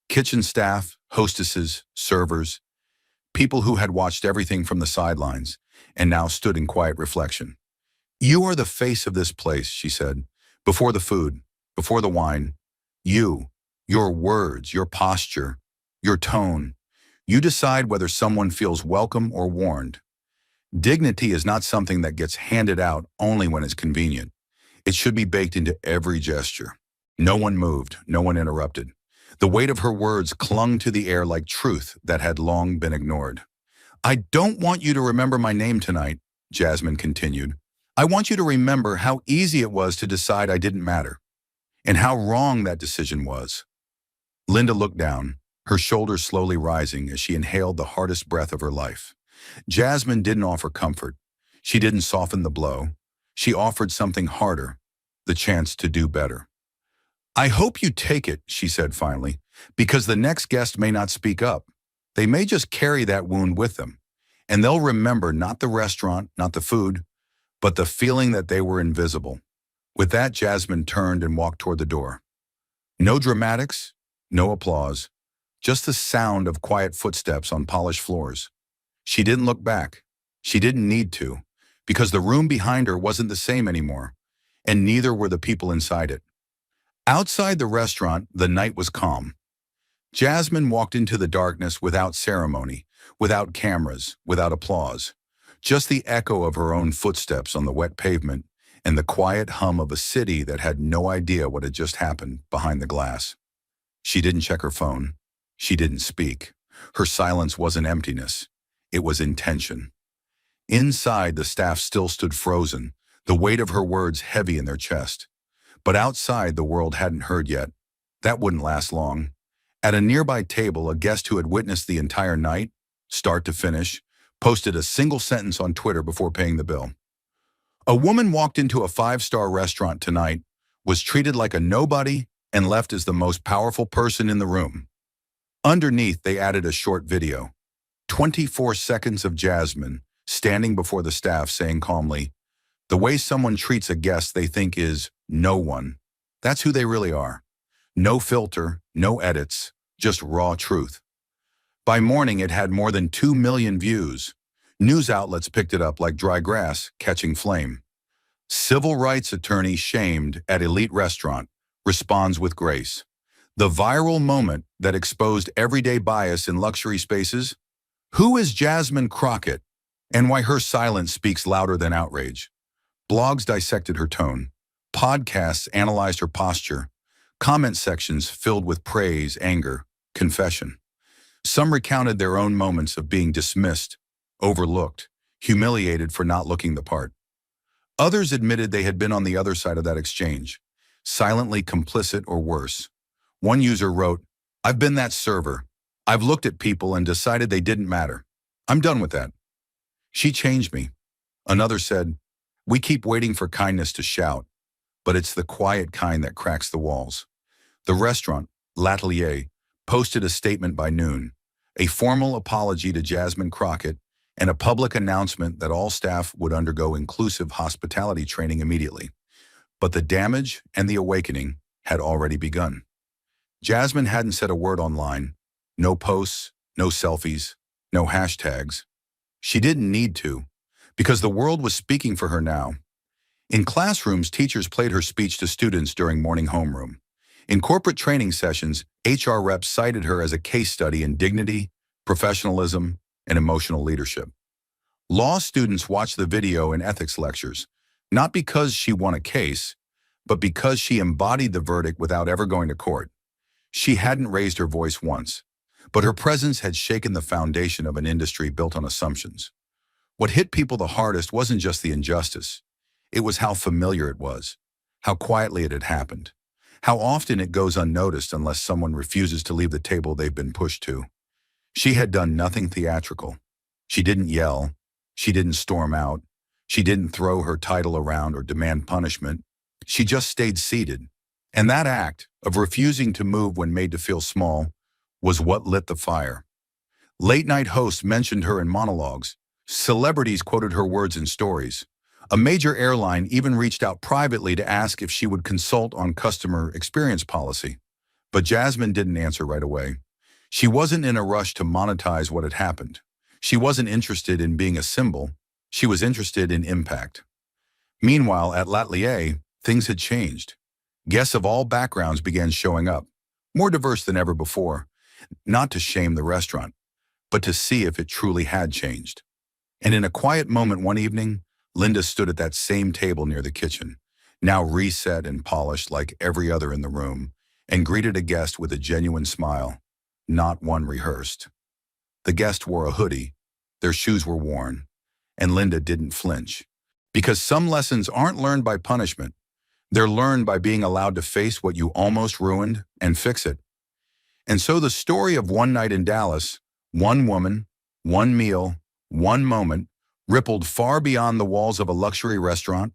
Kitchen staff, hostesses, servers, people who had watched everything from the sidelines and now stood in quiet reflection. "You are the face of this place," she said. "Before the food, before the wine. You, your words, your posture, your tone. You decide whether someone feels welcome or warned. Dignity is not something that gets handed out only when it's convenient. It should be baked into every gesture." No one moved, no one interrupted. The weight of her words clung to the air like truth that had long been ignored. "I don't want you to remember my name tonight," Jasmine continued. "I want you to remember how easy it was to decide I didn't matter, and how wrong that decision was." Linda looked down, her shoulders slowly rising as she inhaled the hardest breath of her life. Jasmine didn't offer comfort. She didn't soften the blow. She offered something harder, the chance to do better. "I hope you take it," she said finally, "because the next guest may not speak up. They may just carry that wound with them, and they'll remember not the restaurant, not the food, but the feeling that they were invisible." With that, Jasmine turned and walked toward the door. No dramatics, no applause, just the sound of quiet footsteps on polished floors. She didn't look back. She didn't need to, because the room behind her wasn't the same anymore, and neither were the people inside it. Outside the restaurant, the night was calm. Jasmine walked into the darkness without ceremony, without cameras, without applause. Just the echo of her own footsteps on the wet pavement and the quiet hum of a city that had no idea what had just happened behind the glass. She didn't check her phone. She didn't speak. Her silence wasn't emptiness. It was intention. Inside, the staff still stood frozen, the weight of her words heavy in their chest. But outside, the world hadn't heard yet. That wouldn't last long. At a nearby table, a guest who had witnessed the entire night, start to finish, posted a single sentence on Twitter before paying the bill. "A woman walked into a five-star restaurant tonight, was treated like a nobody, and left as the most powerful person in the room." Underneath, they added a short video. 24 seconds of Jasmine standing before the staff saying calmly, "The way someone treats a guest they think is no one. That's who they really are. No filter, no edits, just raw truth." By morning, it had more than 2 million views. News outlets picked it up like dry grass catching flame. Civil rights attorney shamed at elite restaurant responds with grace. The viral moment that exposed everyday bias in luxury spaces. Who is Jasmine Crockett, and why her silence speaks louder than outrage? Blogs dissected her tone. Podcasts analyzed her posture. Comment sections filled with praise, anger, confession. Some recounted their own moments of being dismissed, overlooked, humiliated for not looking the part. Others admitted they had been on the other side of that exchange, silently complicit or worse. One user wrote, "I've been that server. I've looked at people and decided they didn't matter. I'm done with that. She changed me." Another said, "We keep waiting for kindness to shout, but it's the quiet kind that cracks the walls." The restaurant, L'Atelier, posted a statement by noon, a formal apology to Jasmine Crockett, and a public announcement that all staff would undergo inclusive hospitality training immediately. But the damage and the awakening had already begun. Jasmine hadn't said a word online, no posts, no selfies, no hashtags. She didn't need to, because the world was speaking for her now. In classrooms, teachers played her speech to students during morning homeroom. In corporate training sessions, HR reps cited her as a case study in dignity, professionalism, and emotional leadership. Law students watched the video in ethics lectures, not because she won a case, but because she embodied the verdict without ever going to court. She hadn't raised her voice once, but her presence had shaken the foundation of an industry built on assumptions. What hit people the hardest wasn't just the injustice. It was how familiar it was, how quietly it had happened, how often it goes unnoticed unless someone refuses to leave the table they've been pushed to. She had done nothing theatrical. She didn't yell. She didn't storm out. She didn't throw her title around or demand punishment. She just stayed seated. And that act of refusing to move when made to feel small was what lit the fire. Late-night hosts mentioned her in monologues. Celebrities quoted her words in stories. A major airline even reached out privately to ask if she would consult on customer experience policy. But Jasmine didn't answer right away. She wasn't in a rush to monetize what had happened. She wasn't interested in being a symbol. She was interested in impact. Meanwhile, at L'Atelier, things had changed. Guests of all backgrounds began showing up, more diverse than ever before, not to shame the restaurant, but to see if it truly had changed. And in a quiet moment one evening, Linda stood at that same table near the kitchen, now reset and polished like every other in the room, and greeted a guest with a genuine smile, not one rehearsed. The guest wore a hoodie, their shoes were worn, and Linda didn't flinch. Because some lessons aren't learned by punishment, they're learned by being allowed to face what you almost ruined and fix it. And so the story of one night in Dallas, one woman, one meal, one moment, rippled far beyond the walls of a luxury restaurant.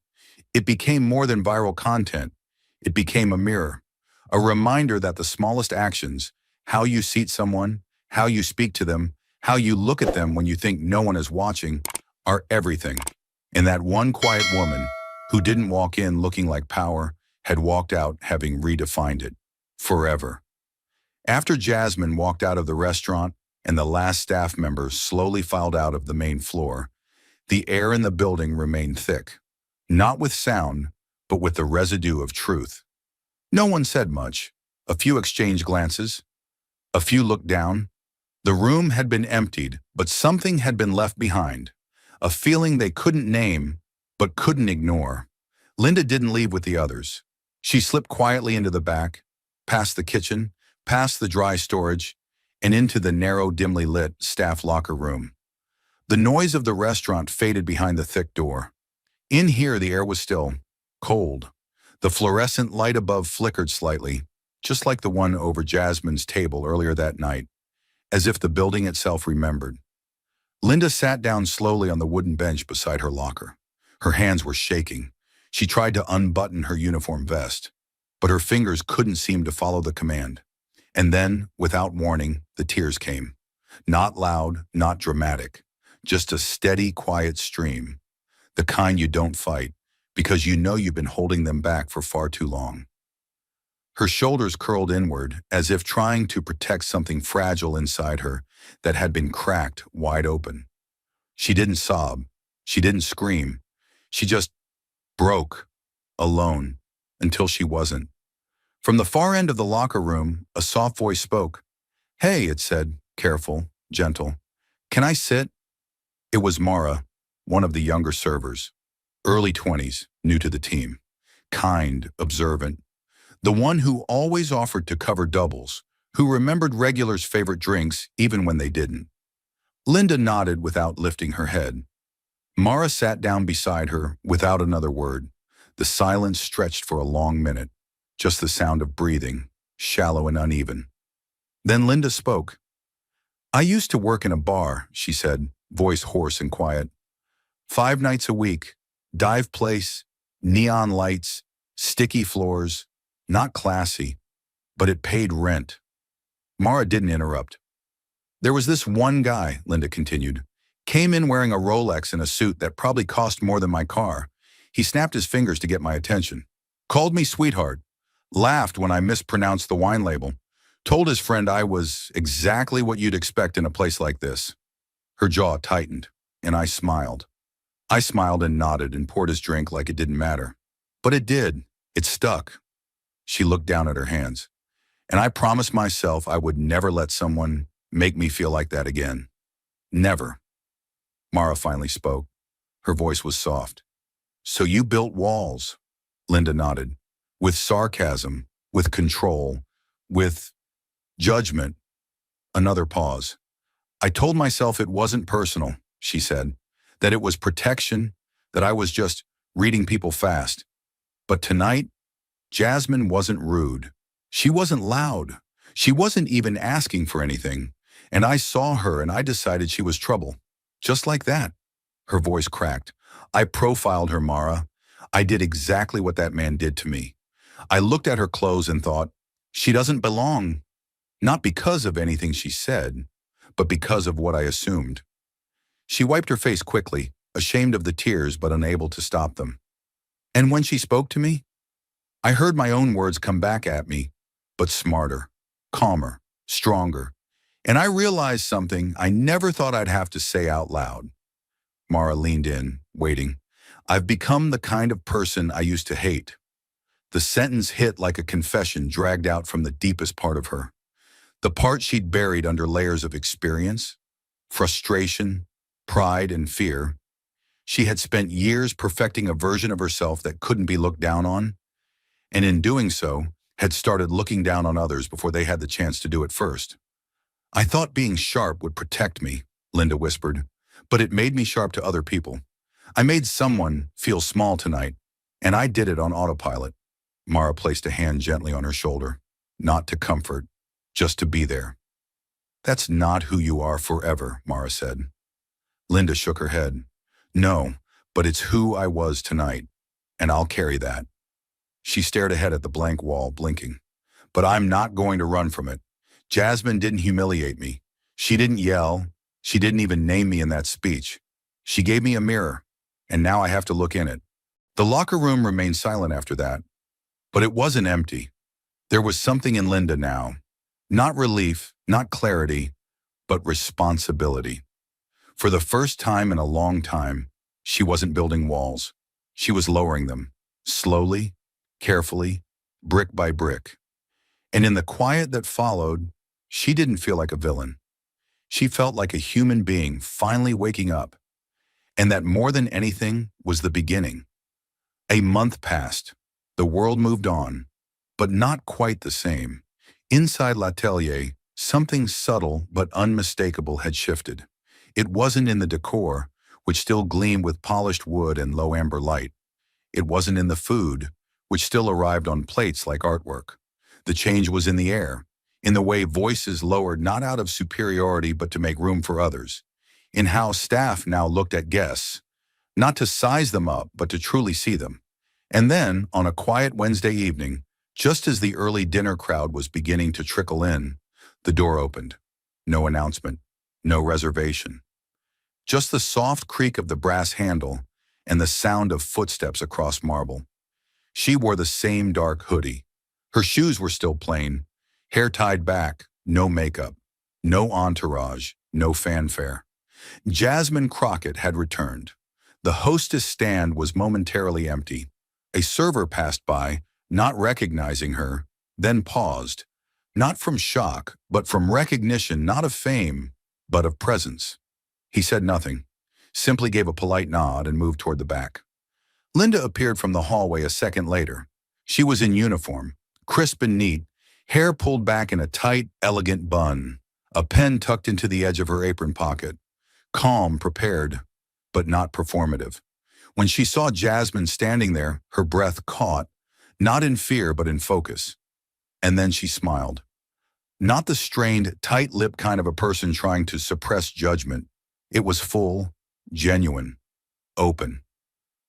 It became more than viral content. It became a mirror, a reminder that the smallest actions, how you seat someone, how you speak to them, how you look at them when you think no one is watching, are everything. And that one quiet woman, who didn't walk in looking like power, had walked out having redefined it forever. After Jasmine walked out of the restaurant and the last staff member slowly filed out of the main floor, the air in the building remained thick, not with sound, but with the residue of truth. No one said much. A few exchanged glances. A few looked down. The room had been emptied, but something had been left behind. A feeling they couldn't name, but couldn't ignore. Linda didn't leave with the others. She slipped quietly into the back, past the kitchen, past the dry storage, and into the narrow, dimly lit staff locker room. The noise of the restaurant faded behind the thick door. In here, the air was still, cold. The fluorescent light above flickered slightly, just like the one over Jasmine's table earlier that night, as if the building itself remembered. Linda sat down slowly on the wooden bench beside her locker. Her hands were shaking. She tried to unbutton her uniform vest, but her fingers couldn't seem to follow the command. And then, without warning, the tears came. Not loud, not dramatic, just a steady, quiet stream. The kind you don't fight, because you know you've been holding them back for far too long. Her shoulders curled inward, as if trying to protect something fragile inside her that had been cracked wide open. She didn't sob. She didn't scream. She just broke, alone, until she wasn't. From the far end of the locker room, a soft voice spoke. "Hey," it said, careful, gentle. "Can I sit?" It was Mara, one of the younger servers. Early 20s, new to the team. Kind, observant. The one who always offered to cover doubles, who remembered regulars' favorite drinks even when they didn't. Linda nodded without lifting her head. Mara sat down beside her without another word. The silence stretched for a long minute, just the sound of breathing, shallow and uneven. Then Linda spoke. "I used to work in a bar," she said, voice hoarse and quiet. 5 nights a week, dive place, neon lights, sticky floors, not classy, but it paid rent. Mara didn't interrupt. "There was this one guy," Linda continued, "came in wearing a Rolex and a suit that probably cost more than my car. He snapped his fingers to get my attention. Called me sweetheart. Laughed when I mispronounced the wine label. Told his friend I was exactly what you'd expect in a place like this." Her jaw tightened, and I smiled. I smiled and nodded and poured his drink like it didn't matter. But it did. It stuck. She looked down at her hands. And I promised myself I would never let someone make me feel like that again. Never. Mara finally spoke. Her voice was soft. "So you built walls?" Linda nodded. With sarcasm, with control, with judgment. Another pause. "I told myself it wasn't personal," she said, "that it was protection, that I was just reading people fast. But tonight, Jasmine wasn't rude. She wasn't loud. She wasn't even asking for anything. And I saw her and I decided she was trouble. Just like that." Her voice cracked. "I profiled her, Mara. I did exactly what that man did to me. I looked at her clothes and thought, she doesn't belong. Not because of anything she said, but because of what I assumed." She wiped her face quickly, ashamed of the tears but unable to stop them. "And when she spoke to me, I heard my own words come back at me, but smarter. calmer, stronger. And I realized something I never thought I'd have to say out loud. Mara leaned in, waiting. I've become the kind of person I used to hate. The sentence hit like a confession dragged out from the deepest part of her. The part she'd buried under layers of experience, frustration, pride, and fear. She had spent years perfecting a version of herself that couldn't be looked down on, and in doing so, had started looking down on others before they had the chance to do it first. I thought being sharp would protect me, Linda whispered, but it made me sharp to other people. I made someone feel small tonight, and I did it on autopilot. Mara placed a hand gently on her shoulder, not to comfort, just to be there. That's not who you are forever, Mara said. Linda shook her head. No, but it's who I was tonight, and I'll carry that. She stared ahead at the blank wall, blinking. But I'm not going to run from it. Jasmine didn't humiliate me. She didn't yell. She didn't even name me in that speech. She gave me a mirror, and now I have to look in it. The locker room remained silent after that, but it wasn't empty. There was something in Linda now. Not relief, not clarity, but responsibility. For the first time in a long time, she wasn't building walls. She was lowering them, slowly, carefully, brick by brick. And in the quiet that followed, she didn't feel like a villain. She felt like a human being finally waking up. And that more than anything was the beginning. A month passed. The world moved on, but not quite the same. Inside L'Atelier, something subtle but unmistakable had shifted. It wasn't in the decor, which still gleamed with polished wood and low amber light. It wasn't in the food, which still arrived on plates like artwork. The change was in the air, in the way voices lowered not out of superiority but to make room for others, in how staff now looked at guests, not to size them up but to truly see them. And then, on a quiet Wednesday evening, just as the early dinner crowd was beginning to trickle in, the door opened. No announcement, no reservation. Just the soft creak of the brass handle and the sound of footsteps across marble. She wore the same dark hoodie. Her shoes were still plain, hair tied back, no makeup, no entourage, no fanfare. Jasmine Crockett had returned. The hostess stand was momentarily empty. A server passed by, not recognizing her, then paused, not from shock, but from recognition, not of fame, but of presence. He said nothing, simply gave a polite nod and moved toward the back. Linda appeared from the hallway a second later. She was in uniform, crisp and neat, hair pulled back in a tight, elegant bun, a pen tucked into the edge of her apron pocket. Calm, prepared, but not performative. When she saw Jasmine standing there, her breath caught, not in fear but in focus. And then she smiled. Not the strained, tight-lipped kind of a person trying to suppress judgment. It was full, genuine, open.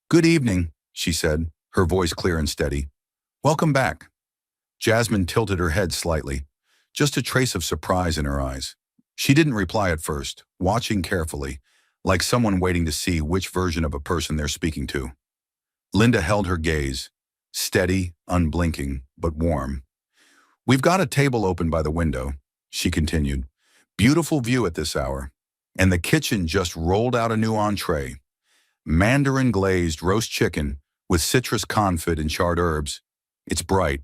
"Good evening," she said, her voice clear and steady. "Welcome back." Jasmine tilted her head slightly, just a trace of surprise in her eyes. She didn't reply at first, watching carefully, like someone waiting to see which version of a person they're speaking to. Linda held her gaze, steady, unblinking, but warm. "We've got a table open by the window," she continued. "Beautiful view at this hour. And the kitchen just rolled out a new entree. Mandarin glazed roast chicken with citrus confit and charred herbs. It's bright,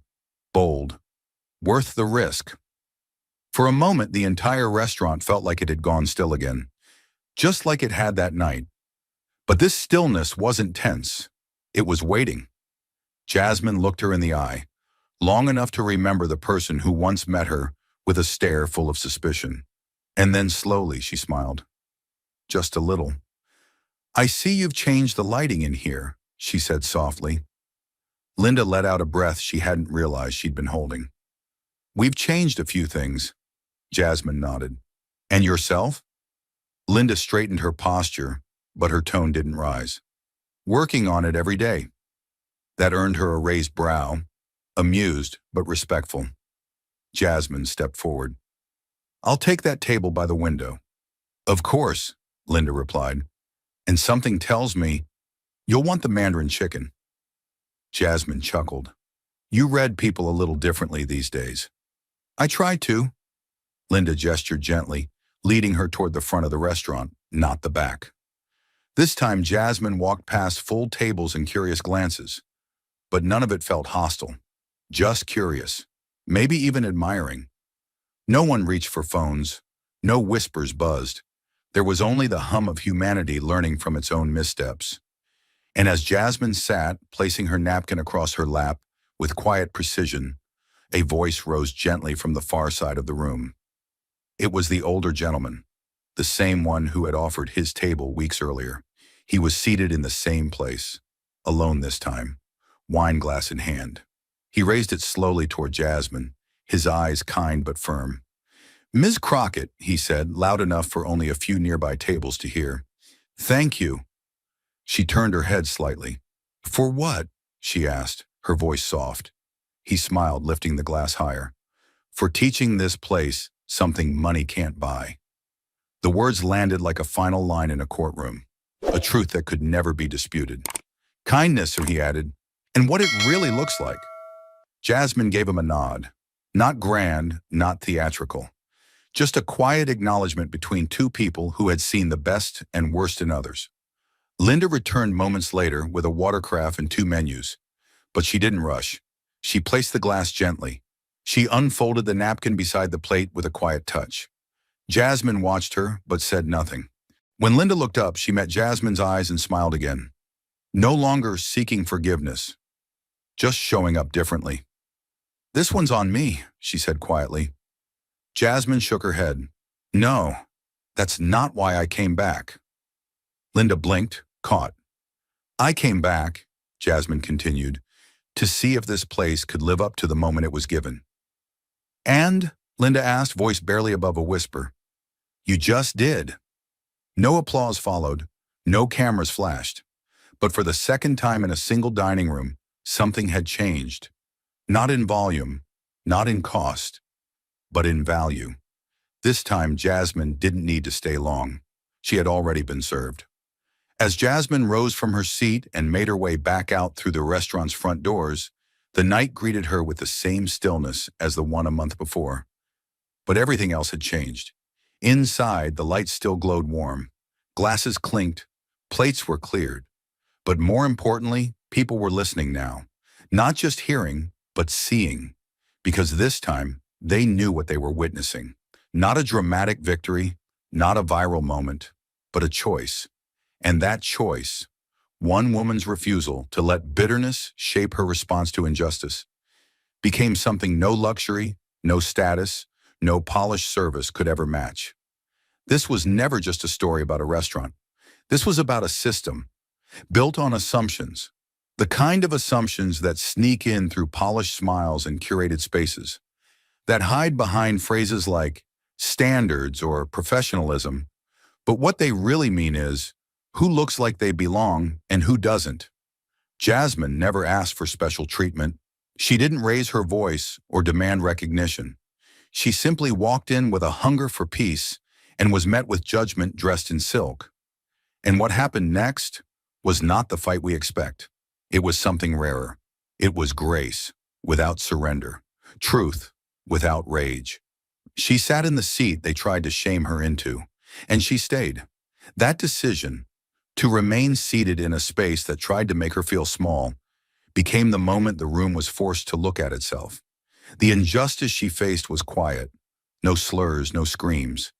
bold, worth the risk." For a moment, the entire restaurant felt like it had gone still again, just like it had that night. But this stillness wasn't tense. It was waiting. Jasmine looked her in the eye, long enough to remember the person who once met her with a stare full of suspicion. And then slowly she smiled. Just a little. "I see you've changed the lighting in here," she said softly. Linda let out a breath she hadn't realized she'd been holding. "We've changed a few things," Jasmine nodded. "And yourself?" Linda straightened her posture, but her tone didn't rise. "Working on it every day." That earned her a raised brow, amused but respectful. Jasmine stepped forward. "I'll take that table by the window." "Of course," Linda replied. "And something tells me you'll want the Mandarin chicken." Jasmine chuckled. "You read people a little differently these days." I tried to. Linda gestured gently, leading her toward the front of the restaurant, not the back. This time, Jasmine walked past full tables and curious glances, but none of it felt hostile. Just curious, maybe even admiring. No one reached for phones. No whispers buzzed. There was only the hum of humanity learning from its own missteps. And as Jasmine sat, placing her napkin across her lap with quiet precision, a voice rose gently from the far side of the room. It was the older gentleman, the same one who had offered his table weeks earlier. He was seated in the same place, alone this time, wine glass in hand. He raised it slowly toward Jasmine, his eyes kind but firm. "Ms. Crockett," he said, loud enough for only a few nearby tables to hear. "Thank you." She turned her head slightly. "For what?" she asked, her voice soft. He smiled, lifting the glass higher. "For teaching this place something money can't buy." The words landed like a final line in a courtroom, a truth that could never be disputed. "Kindness," he added, "and what it really looks like." Jasmine gave him a nod. Not grand, not theatrical. Just a quiet acknowledgement between two people who had seen the best and worst in others. Linda returned moments later with a watercraft and 2 menus, but she didn't rush. She placed the glass gently. She unfolded the napkin beside the plate with a quiet touch. Jasmine watched her, but said nothing. When Linda looked up, she met Jasmine's eyes and smiled again. No longer seeking forgiveness, just showing up differently. "This one's on me," she said quietly. Jasmine shook her head. "No, that's not why I came back." Linda blinked, caught. "I came back," Jasmine continued, "to see if this place could live up to the moment it was given." "And?" Linda asked, voice barely above a whisper. "You just did." No applause followed, no cameras flashed. But for the second time in a single dining room, something had changed. Not in volume, not in cost, but in value. This time, Jasmine didn't need to stay long. She had already been served. As Jasmine rose from her seat and made her way back out through the restaurant's front doors, the night greeted her with the same stillness as the one a month before. But everything else had changed. Inside, the lights still glowed warm. Glasses clinked, plates were cleared. But more importantly, people were listening now. Not just hearing, but seeing. Because this time, they knew what they were witnessing. Not a dramatic victory, not a viral moment, but a choice. And that choice, one woman's refusal to let bitterness shape her response to injustice, became something no luxury, no status, no polished service could ever match. This was never just a story about a restaurant. This was about a system, built on assumptions, the kind of assumptions that sneak in through polished smiles and curated spaces, that hide behind phrases like standards or professionalism, but what they really mean is who looks like they belong and who doesn't. Jasmine never asked for special treatment. She didn't raise her voice or demand recognition. She simply walked in with a hunger for peace and was met with judgment dressed in silk. And what happened next was not the fight we expect. It was something rarer. It was grace without surrender, truth without rage. She sat in the seat they tried to shame her into, and she stayed. That decision, to remain seated in a space that tried to make her feel small, became the moment the room was forced to look at itself. The injustice she faced was quiet. No slurs, no screams.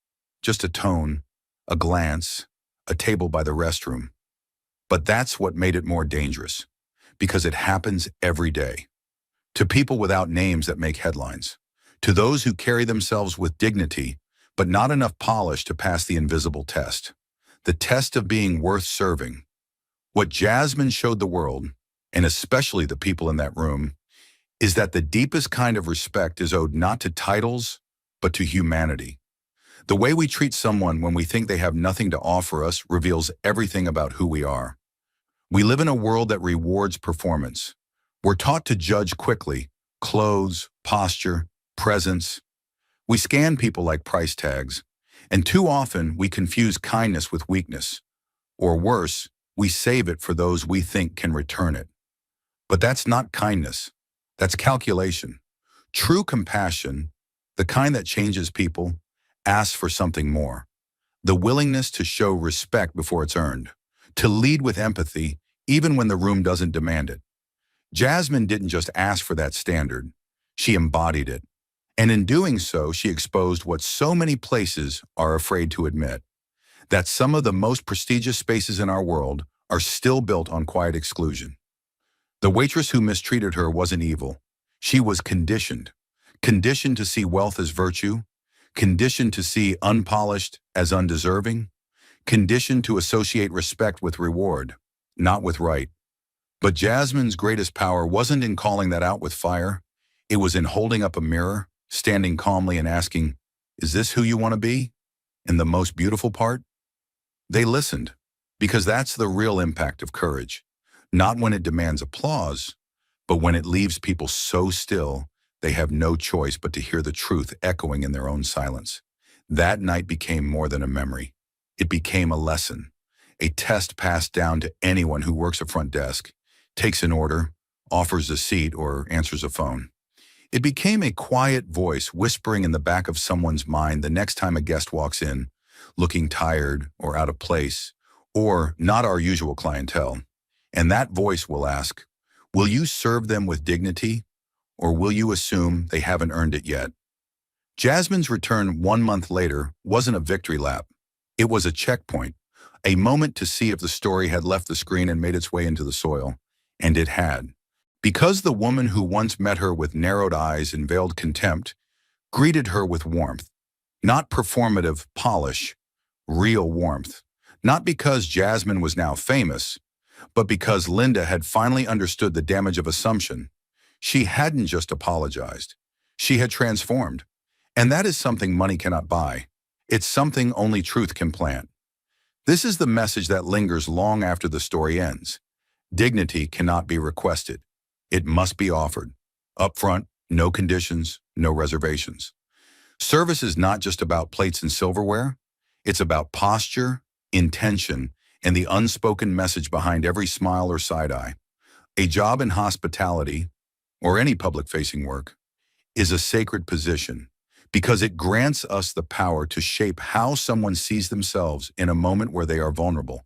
Just a tone, a glance, a table by the restroom. But that's what made it more dangerous, because it happens every day. To people without names that make headlines. To those who carry themselves with dignity, but not enough polish to pass the invisible test. The test of being worth serving. What Jasmine showed the world, and especially the people in that room, is that the deepest kind of respect is owed not to titles, but to humanity. The way we treat someone when we think they have nothing to offer us reveals everything about who we are. We live in a world that rewards performance. We're taught to judge quickly: clothes, posture, presence. We scan people like price tags, and too often we confuse kindness with weakness. Or worse, we save it for those we think can return it. But that's not kindness. That's calculation. True compassion, The kind that changes people, asks for something more. The willingness to show respect before it's earned. To lead with empathy, even when the room doesn't demand it. Jasmine didn't just ask for that standard. She embodied it. And in doing so, she exposed what so many places are afraid to admit. That some of the most prestigious spaces in our world are still built on quiet exclusion. The waitress who mistreated her wasn't evil. She was conditioned. Conditioned to see wealth as virtue. Conditioned to see unpolished as undeserving. Conditioned to associate respect with reward, not with right. But Jasmine's greatest power wasn't in calling that out with fire. It was in holding up a mirror, standing calmly and asking, "Is this who you want to be?" And the most beautiful part? They listened, because that's the real impact of courage. Not when it demands applause, but when it leaves people so still they have no choice but to hear the truth echoing in their own silence. That night became more than a memory. It became a lesson, a test passed down to anyone who works a front desk, takes an order, offers a seat, or answers a phone. It became a quiet voice whispering in the back of someone's mind the next time a guest walks in, looking tired or out of place, or not our usual clientele. And that voice will ask, will you serve them with dignity, or will you assume they haven't earned it yet? Jasmine's return 1 month later wasn't a victory lap. It was a checkpoint, a moment to see if the story had left the screen and made its way into the soil. And it had. Because the woman who once met her with narrowed eyes and veiled contempt greeted her with warmth. Not performative polish, real warmth. Not because Jasmine was now famous, but because Linda had finally understood the damage of assumption. She hadn't just apologized. She had transformed. And that is something money cannot buy. It's something only truth can plant. This is the message that lingers long after the story ends. Dignity cannot be requested. It must be offered. Upfront, no conditions, no reservations. Service is not just about plates and silverware. It's about posture, intention, and the unspoken message behind every smile or side eye. A job in hospitality, or any public-facing work, is a sacred position because it grants us the power to shape how someone sees themselves in a moment where they are vulnerable.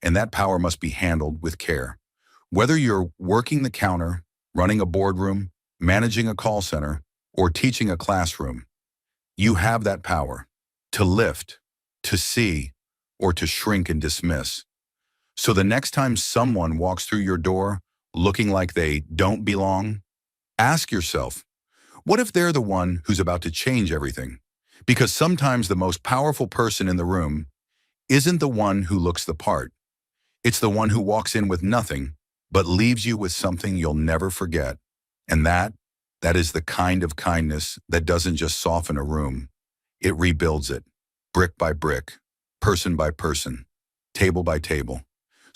And that power must be handled with care. Whether you're working the counter, running a boardroom, managing a call center, or teaching a classroom, you have that power to lift, to see, or to shrink and dismiss. So the next time someone walks through your door looking like they don't belong, ask yourself, what if they're the one who's about to change everything? Because sometimes the most powerful person in the room isn't the one who looks the part. It's the one who walks in with nothing, but leaves you with something you'll never forget. And that is the kind of kindness that doesn't just soften a room. It rebuilds it, brick by brick, person by person, table by table.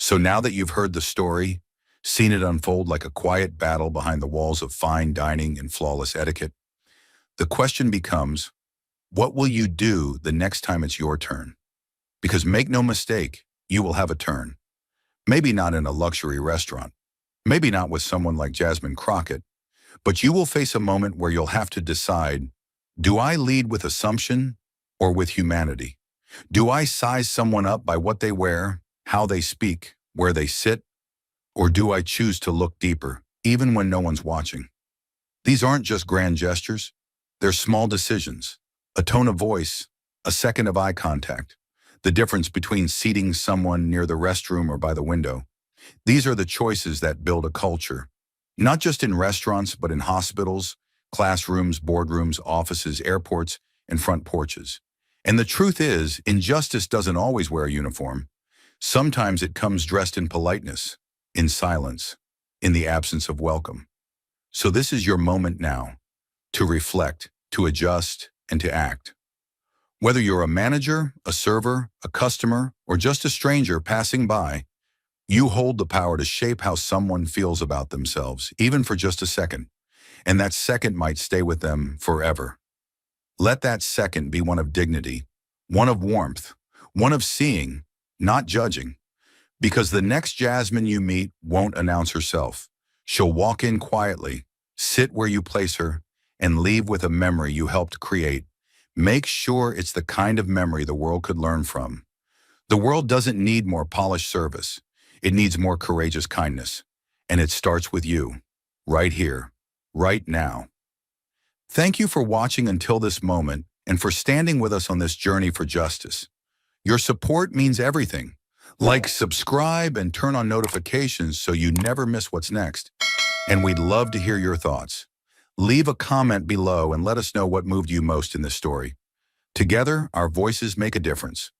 So now that you've heard the story, seen it unfold like a quiet battle behind the walls of fine dining and flawless etiquette, the question becomes, what will you do the next time it's your turn? Because make no mistake, you will have a turn. Maybe not in a luxury restaurant, maybe not with someone like Jasmine Crockett, but you will face a moment where you'll have to decide, do I lead with assumption or with humanity? Do I size someone up by what they wear, how they speak, where they sit? Or do I choose to look deeper, even when no one's watching? These aren't just grand gestures. They're small decisions, a tone of voice, a second of eye contact, the difference between seating someone near the restroom or by the window. These are the choices that build a culture, not just in restaurants, but in hospitals, classrooms, boardrooms, offices, airports, and front porches. And the truth is, injustice doesn't always wear a uniform. Sometimes it comes dressed in politeness, in silence, in the absence of welcome. So this is your moment now, to reflect, to adjust, and to act. Whether you're a manager, a server, a customer, or just a stranger passing by, you hold the power to shape how someone feels about themselves, even for just a second. And that second might stay with them forever. Let that second be one of dignity, one of warmth, one of seeing, not judging. Because the next Jasmine you meet won't announce herself. She'll walk in quietly, sit where you place her, and leave with a memory you helped create, make sure it's the kind of memory the world could learn from. The world doesn't need more polished service. It needs more courageous kindness. And it starts with you, right here, right now. Thank you for watching until this moment and for standing with us on this journey for justice. Your support means everything. Like, subscribe, and turn on notifications so you never miss what's next. And we'd love to hear your thoughts. Leave a comment below and let us know what moved you most in this story. Together, our voices make a difference.